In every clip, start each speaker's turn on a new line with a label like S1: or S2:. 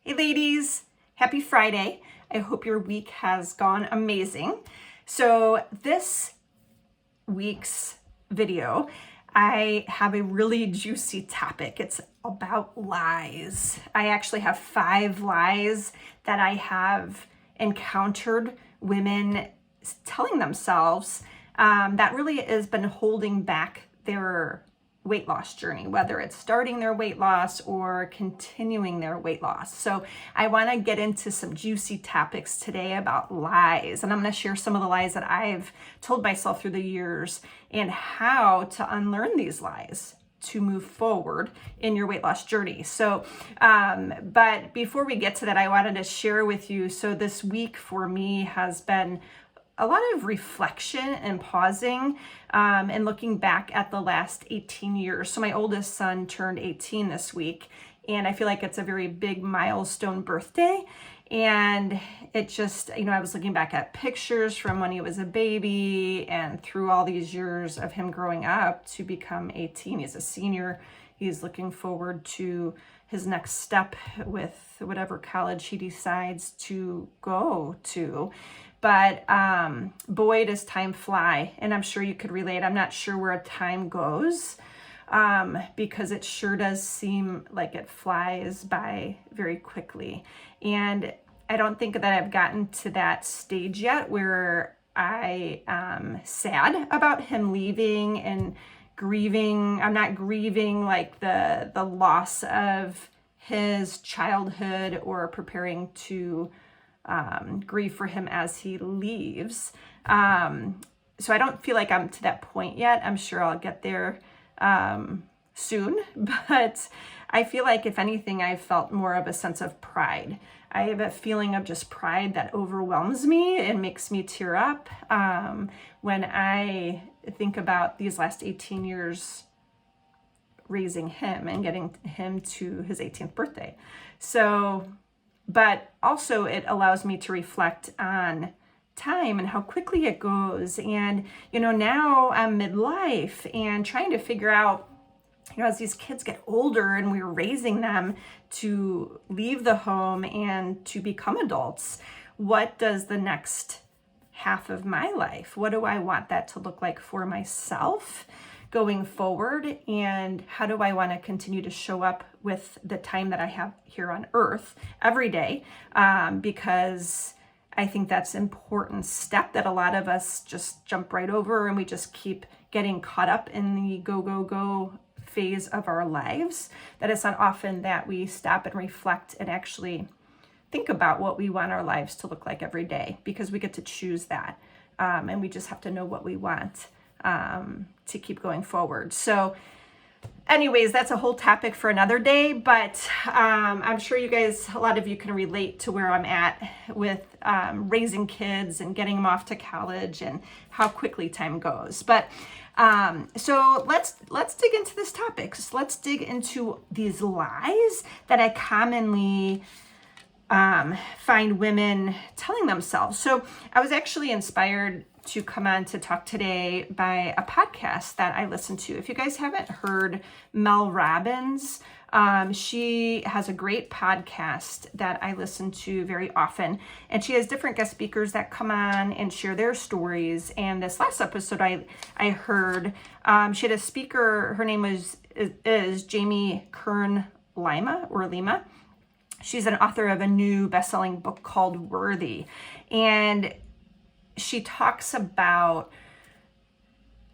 S1: Hey ladies, happy Friday. I hope your week has gone amazing. So this week's video, I have a really juicy topic. It's about lies. I actually have 5 lies that I have encountered women telling themselves that really has been holding back their weight loss journey, whether it's starting their weight loss or continuing their weight loss. So I want to get into some juicy topics today about lies, and I'm going to share some of the lies that I've told myself through the years and how to unlearn these lies to move forward in your weight loss journey. So, but before we get to that, I wanted to share with you, so this week for me has been a lot of reflection and pausing and looking back at the last 18 years. So my oldest son turned 18 this week, and I feel like it's a very big milestone birthday. And it just, I was looking back at pictures from when he was a baby and through all these years of him growing up to become 18. He's a senior. He's looking forward to his next step with whatever college he decides to go to. But boy, does time fly. And I'm sure you could relate. I'm not sure where time goes because it sure does seem like it flies by very quickly. And I don't think that I've gotten to that stage yet where I am sad about him leaving and grieving. I'm not grieving like the loss of his childhood or preparing to grieve for him as he leaves. So I don't feel like I'm to that point yet. I'm sure I'll get there soon, but I feel like if anything, I've felt more of a sense of pride. I have a feeling of just pride that overwhelms me and makes me tear up when I think about these last 18 years raising him and getting him to his 18th birthday. So, but also it allows me to reflect on time and how quickly it goes. And, now I'm midlife and trying to figure out, as these kids get older and we're raising them to leave the home and to become adults, what does the next half of my life, what do I want that to look like for myself going forward? And how do I want to continue to show up with the time that I have here on earth every day? Because I think that's an important step that a lot of us just jump right over, and we just keep getting caught up in the go, go, go phase of our lives, that it's not often that we stop and reflect and actually think about what we want our lives to look like every day, because we get to choose that. And we just have to know what we want to keep going forward. So anyways, that's a whole topic for another day, but I'm sure you guys, a lot of you can relate to where I'm at with raising kids and getting them off to college and how quickly time goes. But so let's dig into this topic. So let's dig into these lies that I commonly find women telling themselves. So I was actually inspired to come on to talk today by a podcast that I listen to. If you guys haven't heard Mel Robbins, she has a great podcast that I listen to very often, and she has different guest speakers that come on and share their stories. And this last episode I heard, she had a speaker, her name is Jamie Kern Lima. She's an author of a new best-selling book called Worthy. And she talks about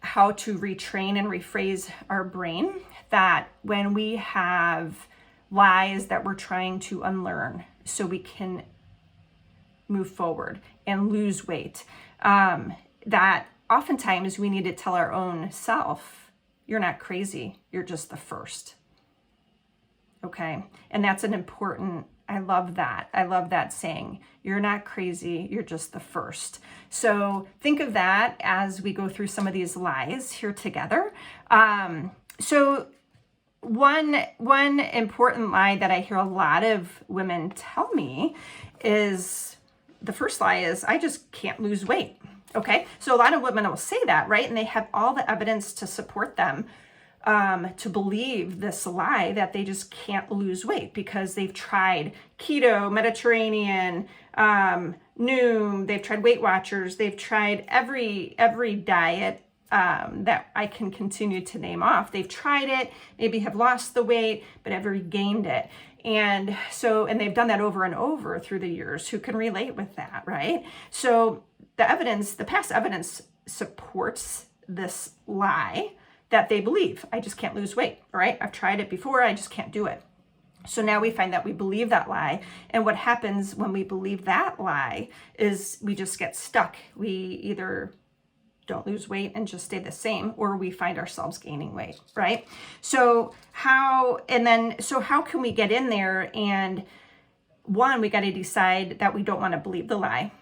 S1: how to retrain and rephrase our brain, that when we have lies that we're trying to unlearn so we can move forward and lose weight, that oftentimes we need to tell our own self, you're not crazy, you're just the first. Okay. And that's an important, I love that saying. You're not crazy, you're just the first. So think of that as we go through some of these lies here together. So one important lie that I hear a lot of women tell me is, the first lie is, I just can't lose weight. Okay. So a lot of women will say that, right? And they have all the evidence to support them. to believe this lie that they just can't lose weight because they've tried keto, Mediterranean, Noom, they've tried Weight Watchers, they've tried every diet that I can continue to name off. They've tried it, maybe have lost the weight, but have regained it. And they've done that over and over through the years. Who can relate with that, right? So the past evidence supports this lie that they believe. I just can't lose weight, all right? I've tried it before, I just can't do it. So now we find that we believe that lie. And what happens when we believe that lie is we just get stuck. We either don't lose weight and just stay the same, or we find ourselves gaining weight, right? So how can we get in there? And one, we got to decide that we don't want to believe the lie,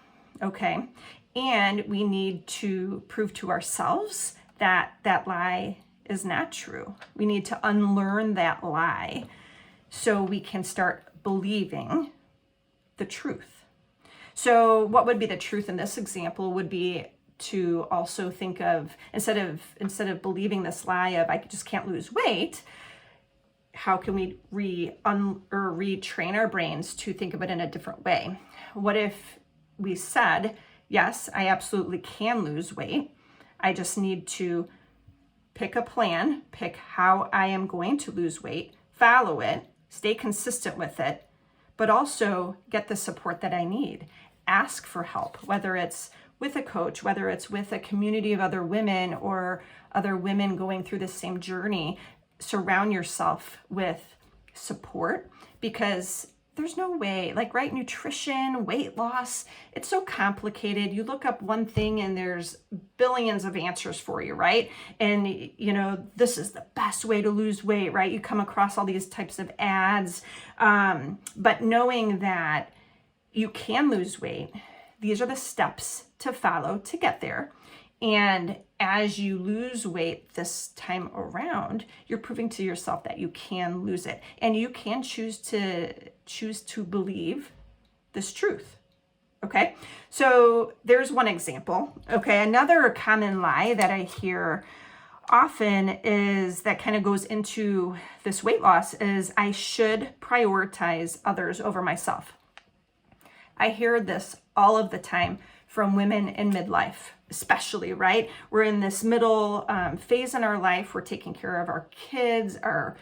S1: okay? And we need to prove to ourselves that that lie is not true. We need to unlearn that lie so we can start believing the truth. So what would be the truth in this example would be to also think of, instead of believing this lie of I just can't lose weight, how can we retrain our brains to think of it in a different way? What if we said, yes, I absolutely can lose weight. I just need to pick a plan, pick how I am going to lose weight, follow it, stay consistent with it, but also get the support that I need. Ask for help, whether it's with a coach, whether it's with a community of other women or other women going through the same journey. Surround yourself with support, because there's no way, like, nutrition, weight loss, it's so complicated. You look up one thing and there's billions of answers for you, right? And, this is the best way to lose weight, right? You come across all these types of ads. But knowing that you can lose weight, these are the steps to follow to get there. And as you lose weight this time around, you're proving to yourself that you can lose it. And you can choose to believe this truth. Okay, so there's one example. Okay, another common lie that I hear often is that kind of goes into this weight loss is I should prioritize others over myself. I hear this all of the time from women in midlife, especially, right? We're in this middle phase in our life. We're taking care of our kids, our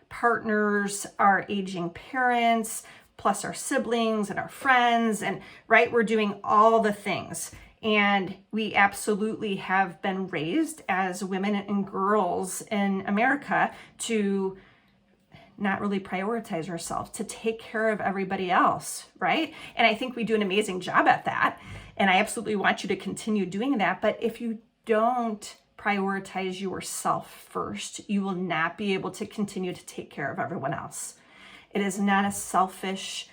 S1: partners, our aging parents, plus our siblings and our friends, and right, we're doing all the things. And we absolutely have been raised as women and girls in America to not really prioritize ourselves, to take care of everybody else, right? And I think we do an amazing job at that. And I absolutely want you to continue doing that. But if you don't prioritize yourself first, you will not be able to continue to take care of everyone else. It is not a selfish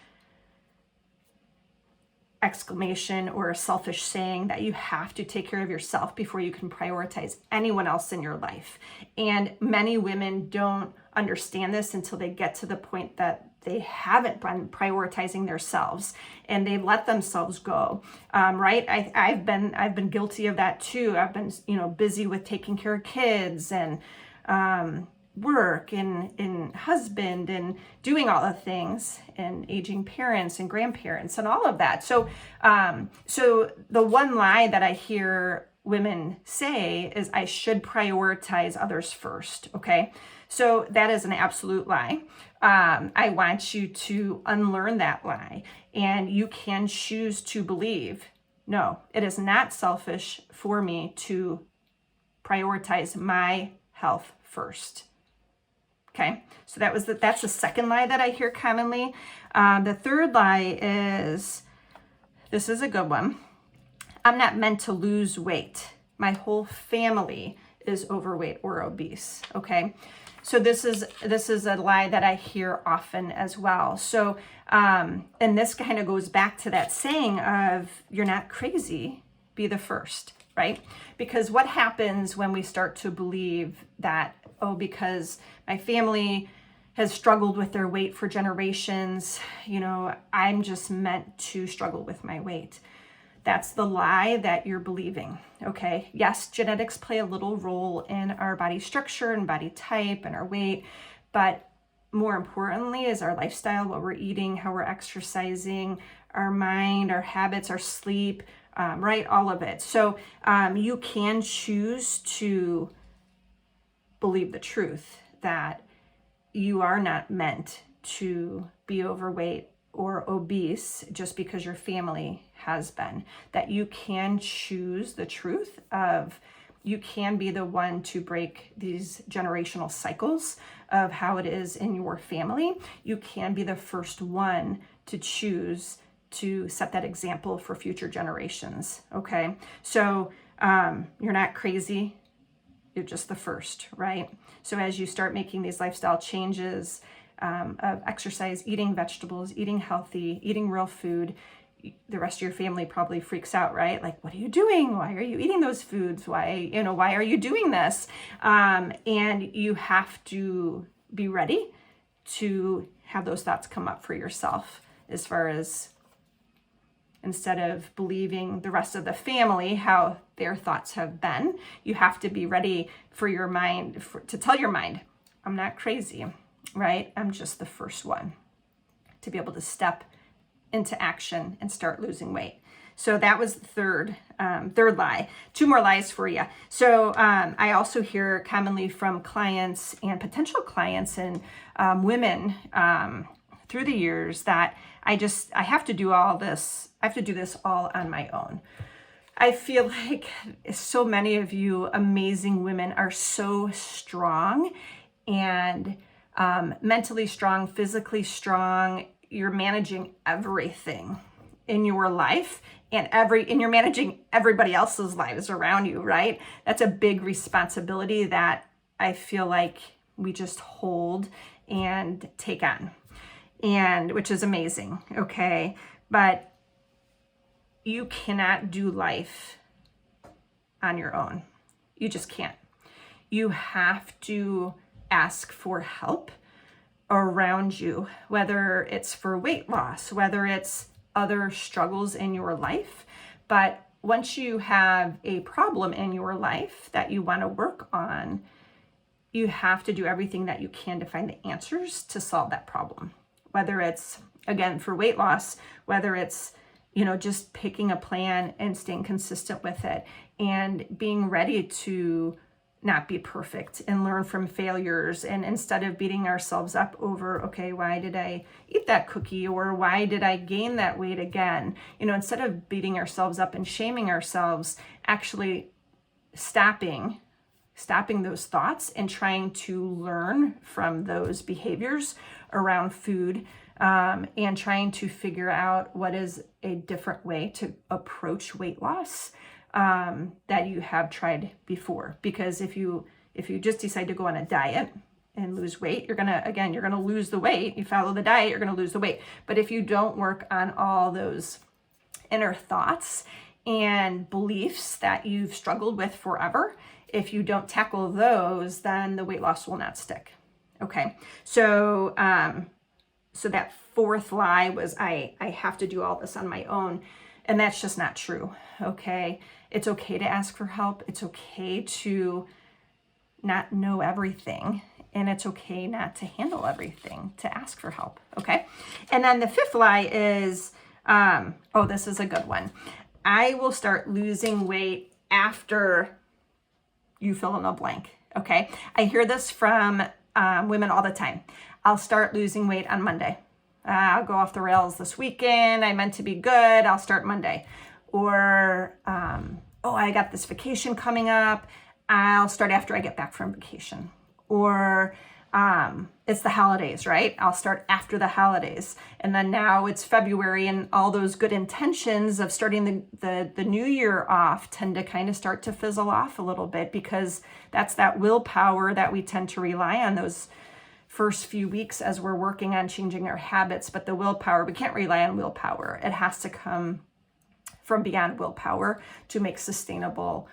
S1: exclamation or a selfish saying that you have to take care of yourself before you can prioritize anyone else in your life. And many women don't understand this until they get to the point that they haven't been prioritizing themselves and they let themselves go, right? I've been guilty of that too. I've been, busy with taking care of kids and work and husband and doing all the things and aging parents and grandparents and all of that. So the one lie that I hear women say is I should prioritize others first. Okay. So that is an absolute lie. I want you to unlearn that lie, and you can choose to believe, no, it is not selfish for me to prioritize my health first. Okay, so that's the second lie that I hear commonly. The third lie is, this is a good one. I'm not meant to lose weight. My whole family is overweight or obese. Okay, so this is a lie that I hear often as well. So, and this kind of goes back to that saying of you're not crazy, be the first, right? Because what happens when we start to believe that, oh, because my family has struggled with their weight for generations, I'm just meant to struggle with my weight. That's the lie that you're believing, okay? Yes, genetics play a little role in our body structure and body type and our weight, but more importantly is our lifestyle, what we're eating, how we're exercising, our mind, our habits, our sleep, right? All of it. So you can choose to believe the truth that you are not meant to be overweight or obese just because your family has been. That you can choose the truth of, you can be the one to break these generational cycles of how it is in your family. You can be the first one to choose to set that example for future generations, okay? So you're not crazy, you're just the first, right? So as you start making these lifestyle changes of exercise, eating vegetables, eating healthy, eating real food, the rest of your family probably freaks out, right? Like, what are you doing? Why are you eating those foods? Why are you doing this? And you have to be ready to have those thoughts come up for yourself, as far as, instead of believing the rest of the family how their thoughts have been, you have to be ready for your mind, to tell your mind, I'm not crazy, right? I'm just the first one to be able to step into action and start losing weight. So that was the third lie. Two more lies for you. So I also hear commonly from clients and potential clients and women through the years that I have to do all this. I have to do this all on my own. I feel like so many of you amazing women are so strong and mentally strong, physically strong. You're managing everything in your life and you're managing everybody else's lives around you, right? That's a big responsibility that I feel like we just hold and take on, and which is amazing, okay? But you cannot do life on your own. You just can't. You have to ask for help around you, whether it's for weight loss, whether it's other struggles in your life. But once you have a problem in your life that you want to work on, you have to do everything that you can to find the answers to solve that problem. Whether it's, again, for weight loss, whether it's, just picking a plan and staying consistent with it and being ready to not be perfect and learn from failures. And instead of beating ourselves up over, okay, why did I eat that cookie? Or why did I gain that weight again? Instead of beating ourselves up and shaming ourselves, actually stopping those thoughts and trying to learn from those behaviors around food, and trying to figure out what is a different way to approach weight loss that you have tried before. Because if you just decide to go on a diet and lose weight, you're gonna lose the weight. You follow the diet, you're gonna lose the weight. But if you don't work on all those inner thoughts and beliefs that you've struggled with forever, if you don't tackle those, then the weight loss will not stick. Okay, so that fourth lie was I have to do all this on my own, and that's just not true. Okay, it's okay to ask for help. It's okay to not know everything, and it's okay not to handle everything, to ask for help. Okay, and then the fifth lie is, this is a good one. I will start losing weight after you fill in the blank. Okay, I hear this from women all the time. I'll start losing weight on Monday. I'll go off the rails this weekend. I meant to be good. I'll start Monday. Or, I got this vacation coming up. I'll start after I get back from vacation. Or it's the holidays, right? I'll start after the holidays. And then now it's February, and all those good intentions of starting the new year off tend to kind of start to fizzle off a little bit, because that's that willpower that we tend to rely on those first few weeks as we're working on changing our habits. But the willpower, we can't rely on willpower. It has to come from beyond willpower to make sustainable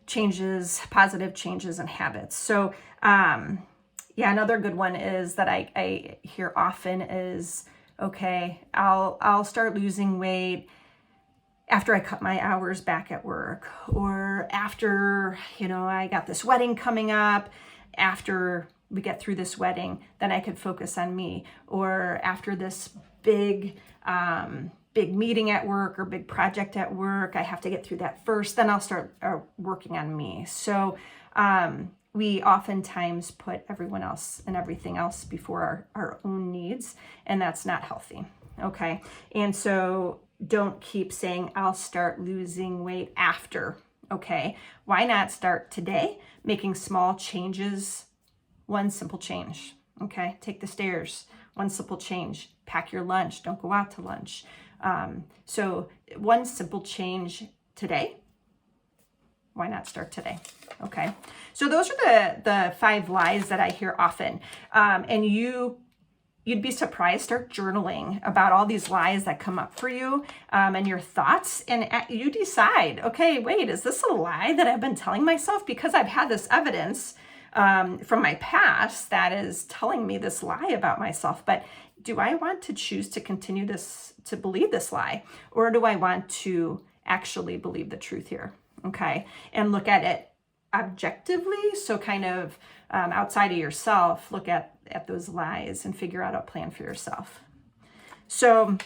S1: changes, positive changes in habits. So, another good one is that I hear often is, okay, I'll start losing weight after I cut my hours back at work, or after, I got this wedding coming up, after we get through this wedding, then I could focus on me, or after this big meeting at work or big project at work, I have to get through that first, then I'll start working on me. So we oftentimes put everyone else and everything else before our own needs, and that's not healthy. Okay. And so don't keep saying, I'll start losing weight after. Okay. Why not start today, making small changes? One simple change. Okay. Take the stairs. One simple change. Pack your lunch. Don't go out to lunch. So one simple change today. Why not start today? Okay. So those are the 5 lies that I hear often. And you'd be surprised. Start journaling about all these lies that come up for you, and your thoughts, and you decide, okay, wait, is this a lie that I've been telling myself? Because I've had this evidence from my past that is telling me this lie about myself. But do I want to choose to continue to believe this lie? Or do I want to actually believe the truth here? Okay. And look at it objectively. So kind of outside of yourself, look at those lies and figure out a plan for yourself. So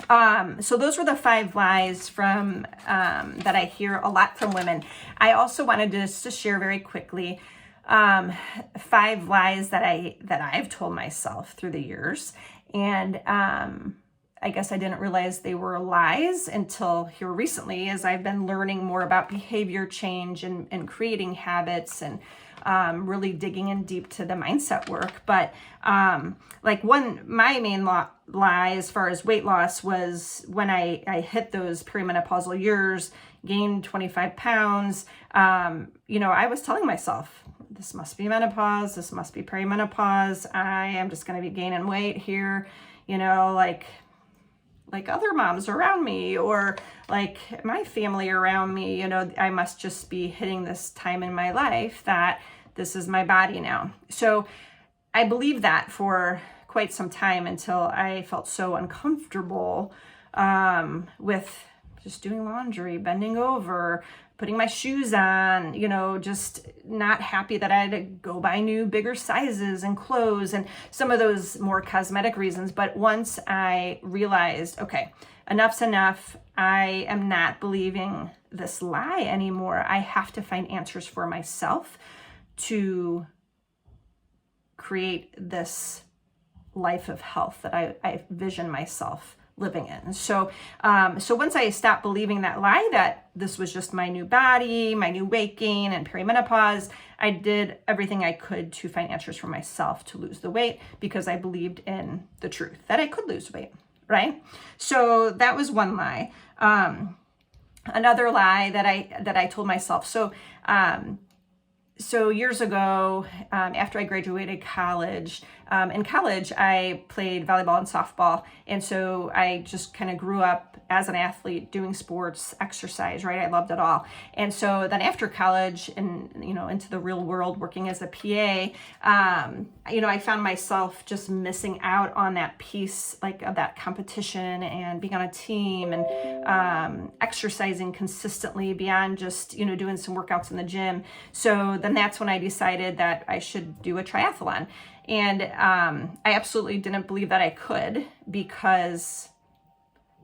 S1: those were the 5 lies from that I hear a lot from women. I also wanted to share very quickly 5 lies that I've told myself through the years, and I guess I didn't realize they were lies until here recently, as I've been learning more about behavior change and creating habits, and really digging in deep to the mindset work. But my main lie as far as weight loss was when I hit those perimenopausal years, gained 25 pounds. I was telling myself, this must be menopause. This must be perimenopause. I am just going to be gaining weight here, like other moms around me, or like my family around me. I must just be hitting this time in my life that this is my body now. So I believed that for quite some time until I felt so uncomfortable with just doing laundry, bending over, putting my shoes on, just not happy that I had to go buy new, bigger sizes and clothes and some of those more cosmetic reasons. But once I realized, okay, enough's enough. I am not believing this lie anymore. I have to find answers for myself to create this life of health that I vision myself living in. So once I stopped believing that lie, that this was just my new body, my new weight gain and perimenopause, I did everything I could to find answers for myself to lose the weight, because I believed in the truth that I could lose weight, right? So that was one lie. Another lie that I told myself. So years ago, after I graduated college, in college, I played volleyball and softball. And so I just kind of grew up as an athlete doing sports, exercise, right? I loved it all. And so then after college and, into the real world, working as a PA, I found myself just missing out on that piece, like of that competition and being on a team and exercising consistently beyond just, doing some workouts in the gym. So then that's when I decided that I should do a triathlon. And I absolutely didn't believe that I could, because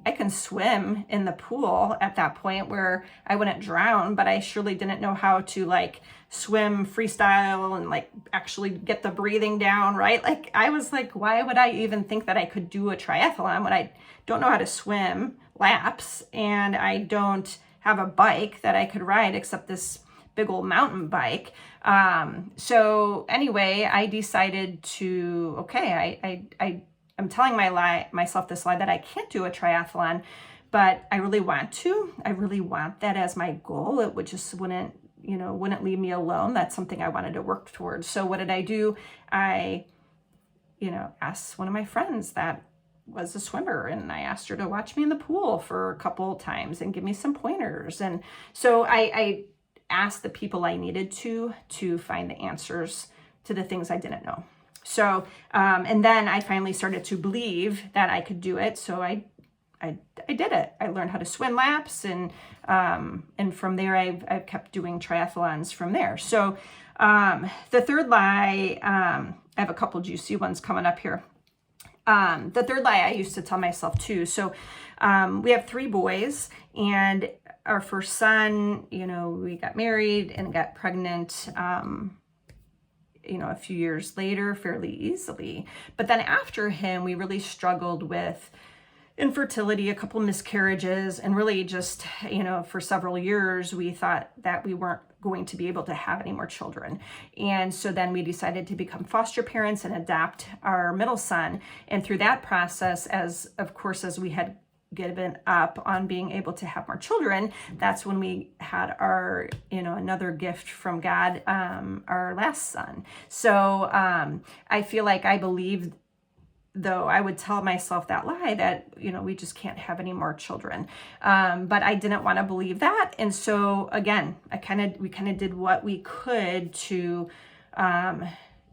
S1: I can swim in the pool at that point where I wouldn't drown, but I surely didn't know how to swim freestyle and actually get the breathing down, right? I was like, why would I even think that I could do a triathlon when I don't know how to swim laps and I don't have a bike that I could ride except this big old mountain bike. So anyway, I decided to, okay, I'm telling myself this lie that I can't do a triathlon, but I really want to. I really want that as my goal. It wouldn't leave me alone. That's something I wanted to work towards. So what did I do? I, asked one of my friends that was a swimmer, and I asked her to watch me in the pool for a couple times and give me some pointers. And so I asked the people I needed to find the answers to the things I didn't know. So, and then I finally started to believe that I could do it. So I I did it. I learned how to swim laps, and from there I've kept doing triathlons from there. So the third lie, I have a couple juicy ones coming up here. The third lie I used to tell myself too. So we have 3 boys, and our first son, we got married and got pregnant, a few years later fairly easily. But then after him, we really struggled with infertility, a couple miscarriages, and really just, for several years, we thought that we weren't going to be able to have any more children. And so then we decided to become foster parents and adopt our middle son. And through that process, as we had given up on being able to have more children, that's when we had our, another gift from God, our last son. So I feel like I believed, though I would tell myself that lie that, we just can't have any more children. But I didn't want to believe that. And so again, we kind of did what we could to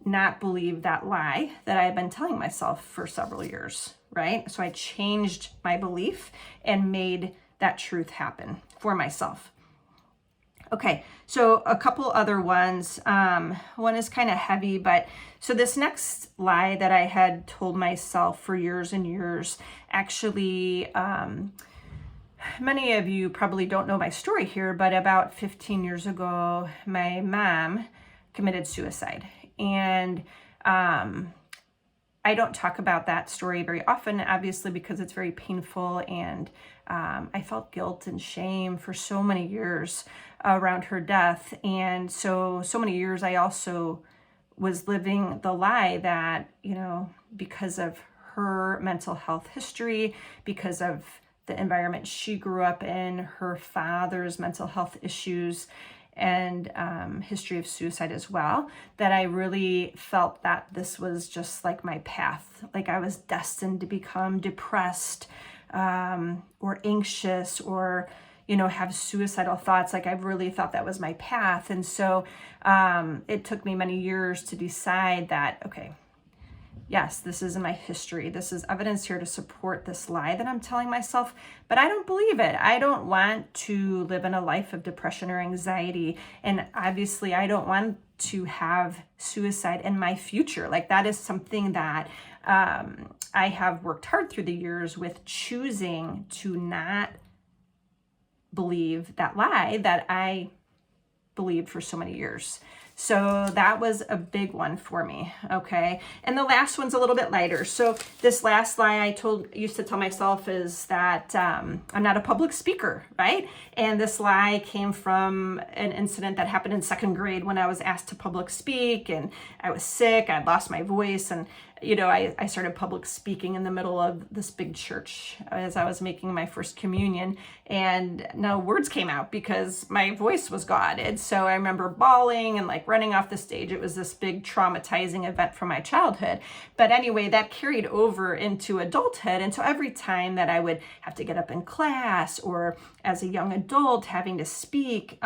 S1: not believe that lie that I had been telling myself for several years, right? So I changed my belief and made that truth happen for myself. Okay, so a couple other ones. One is kind of heavy, but so this next lie that I had told myself for years and years, actually, many of you probably don't know my story here, but about 15 years ago, my mom committed suicide. And I don't talk about that story very often, obviously, because it's very painful, and I felt guilt and shame for so many years around her death. And so many years I also was living the lie that, because of her mental health history, because of the environment she grew up in, her father's mental health issues, and history of suicide as well, that I really felt that this was just like my path. Like I was destined to become depressed or anxious or, have suicidal thoughts. Like I really thought that was my path. And so it took me many years to decide that, okay, yes, this is in my history. This is evidence here to support this lie that I'm telling myself, but I don't believe it. I don't want to live in a life of depression or anxiety. And obviously I don't want to have suicide in my future. Like that is something that I have worked hard through the years with, choosing to not believe that lie that I believed for so many years. So that was a big one for me, okay? And the last one's a little bit lighter. So this last lie I used to tell myself is that I'm not a public speaker, right? And this lie came from an incident that happened in 2nd grade when I was asked to public speak, and I was sick, I'd lost my voice, and I started public speaking in the middle of this big church as I was making my first communion, and no words came out because my voice was gone. And so I remember bawling and like running off the stage. It was this big traumatizing event from my childhood. But anyway, that carried over into adulthood. And so every time that I would have to get up in class, or as a young adult having to speak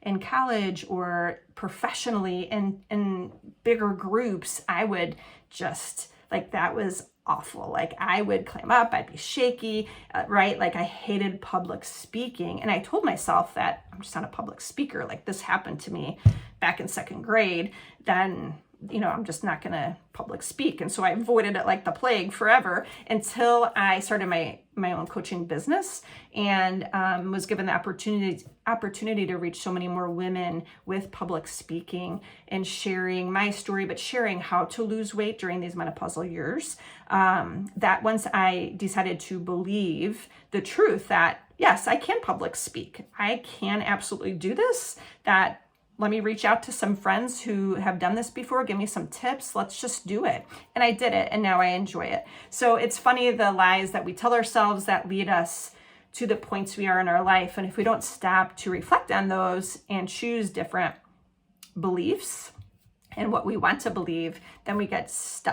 S1: in college or professionally in bigger groups, I would just, like, that was awful. Like I would clam up, I'd be shaky, right? Like I hated public speaking. And I told myself that I'm just not a public speaker. Like this happened to me back in 2nd grade. Then, I'm just not going to public speak. And so I avoided it like the plague forever until I started my own coaching business, and was given the opportunity to reach so many more women with public speaking and sharing my story, but sharing how to lose weight during these menopausal years. That once I decided to believe the truth that, yes, I can public speak, I can absolutely do this, that let me reach out to some friends who have done this before, give me some tips, let's just do it. And I did it, and now I enjoy it. So it's funny, the lies that we tell ourselves that lead us to the points we are in our life. And if we don't stop to reflect on those and choose different beliefs and what we want to believe, then we get stuck.